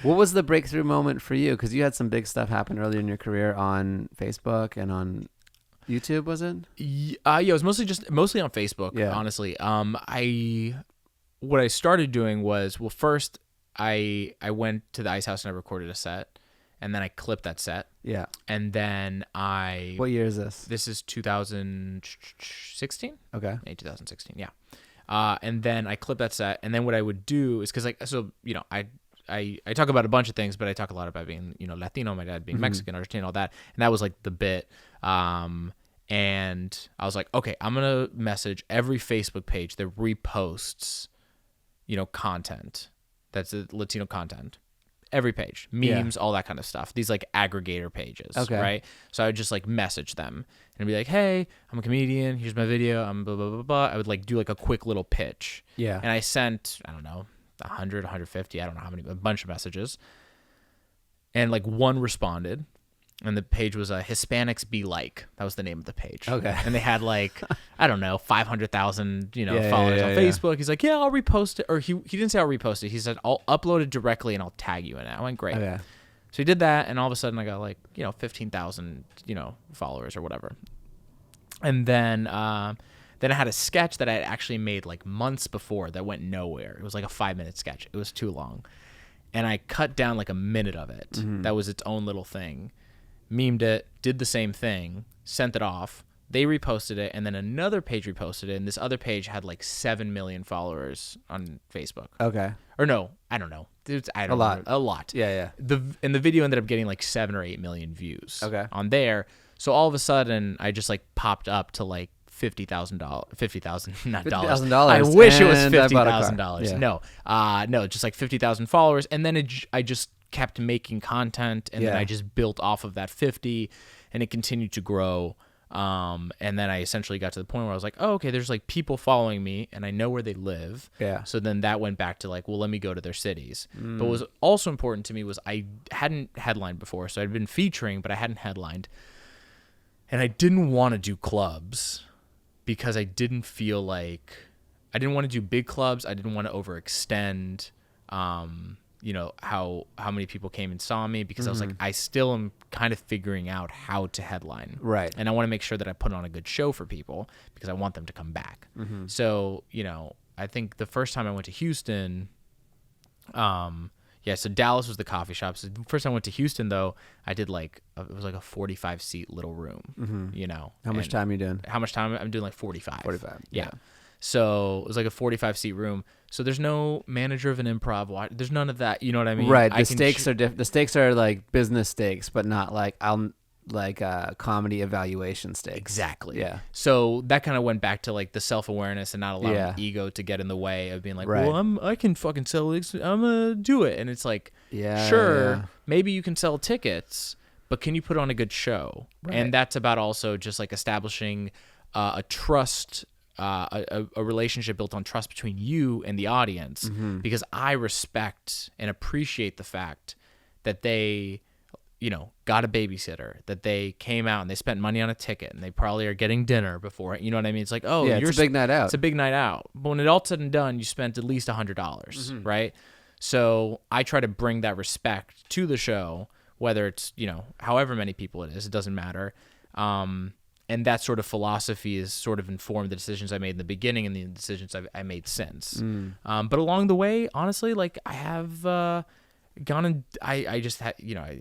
What was the breakthrough moment for you? Because you had some big stuff happen earlier in your career on Facebook and on YouTube, was it? Yeah, it was mostly on Facebook, Yeah. honestly. What I started doing was, well, first I went to the Ice House and I recorded a set, and then I clipped that set, Yeah. and then What year is this? This is 2016. Okay. 2016, yeah. And then I clipped that set, and then what I would do is, because I talk about a bunch of things, but I talk a lot about being, Latino, my dad being Mexican, Argentine, all that. And that was like the bit. And I was like, okay, I'm going to message every Facebook page that reposts, content that's Latino content. Every page, memes, all that kind of stuff. These like aggregator pages, right? So I would just like message them and be like, hey, I'm a comedian. Here's my video. I'm blah, blah, blah, blah. I would like do like a quick little pitch. Yeah. And I sent, I don't know, 100, 150, I don't know how many, a bunch of messages. And like one responded, and the page was Hispanics Be Like. That was the name of the page. Okay. And they had like, I don't know, 500,000, followers on Facebook. He's like, yeah, I'll repost it. Or he didn't say I'll repost it. He said, I'll upload it directly and I'll tag you in it. I went, great. Okay. So he did that, and all of a sudden I got like, 15,000, followers or whatever. And then I had a sketch that I had actually made like months before that went nowhere. It was like a 5-minute sketch. It was too long. And I cut down like a minute of it. That was its own little thing. Memed it, did the same thing, sent it off. They reposted it, and then another page reposted it, and this other page had like 7 million followers on Facebook. Okay. Or no, I don't know. A lot. Yeah. The video ended up getting like 7 or 8 million views. Okay. On there. So all of a sudden, I just like popped up to like $50,000, not dollars. $50,000. I wish it was and I bought a car. $50,000. Yeah. No, just like 50,000 followers, and then I just kept making content, and then I just built off of that 50, and it continued to grow. And then I essentially got to the point where I was like, oh, okay, there's like people following me, and I know where they live. Yeah. So then that went back to like, well, let me go to their cities. But what was also important to me was I hadn't headlined before, so I'd been featuring, but I hadn't headlined, and I didn't want to do clubs because I didn't feel like I didn't want to do big clubs. I didn't want to overextend. How many people came and saw me, because I was like, I still am kind of figuring out how to headline. Right. And I want to make sure that I put on a good show for people because I want them to come back. So, I think the first time I went to Houston, so Dallas was the coffee shop. So the first time I went to Houston, though, I did it was like a 45-seat little room, How much time are you doing? How much time? I'm doing like 45. 45. Yeah. So it was like a 45-seat room. So there's no manager of an improv. There's none of that. You know what I mean? Right. The stakes are different. The stakes are like business stakes, but not like comedy evaluation stakes. Exactly. Yeah. So that kind of went back to like the self-awareness and not allowing ego to get in the way of being like, right. well, I can fucking sell it. I'm gonna do it. And it's like, maybe you can sell tickets, but can you put on a good show? Right. And that's about also just like establishing a trust. A relationship built on trust between you and the audience, because I respect and appreciate the fact that they, got a babysitter, that they came out and they spent money on a ticket, and they probably are getting dinner before. You know what I mean? It's like, oh, it's a big night out. It's a big night out. But when it all said and done, you spent at least $100, right? So I try to bring that respect to the show, whether it's, however many people it is, it doesn't matter. And that sort of philosophy has sort of informed the decisions I made in the beginning and the decisions I made since. But along the way, honestly, like I have gone and I just had,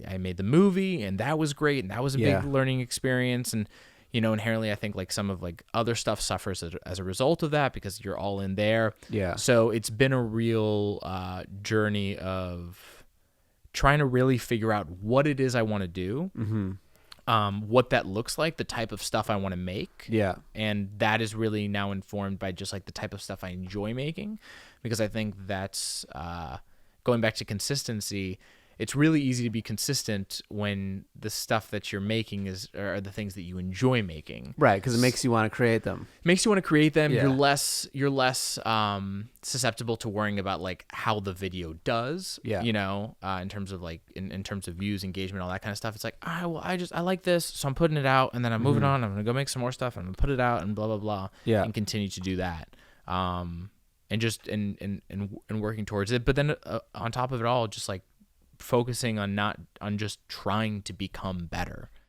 I made the movie, and that was great, and that was a big learning experience. And inherently, I think like some of like other stuff suffers as a result of that, because you're all in there. Yeah. So it's been a real journey of trying to really figure out what it is I want to do. What that looks like, the type of stuff I want to make. Yeah. And that is really now informed by just like the type of stuff I enjoy making, because I think that's going back to consistency. It's really easy to be consistent when the stuff that you're making are the things that you enjoy making. Right, because it makes you want to create them. Makes you want to create them. Yeah. You're less susceptible to worrying about like how the video does. Yeah. In terms of like in terms of views, engagement, all that kind of stuff. It's like, I like this, so I'm putting it out, and then I'm moving on. I'm gonna go make some more stuff, and I'm gonna put it out, and blah blah blah. Yeah. And continue to do that. And just and working towards it. But then on top of it all, just like focusing on not on just trying to become better.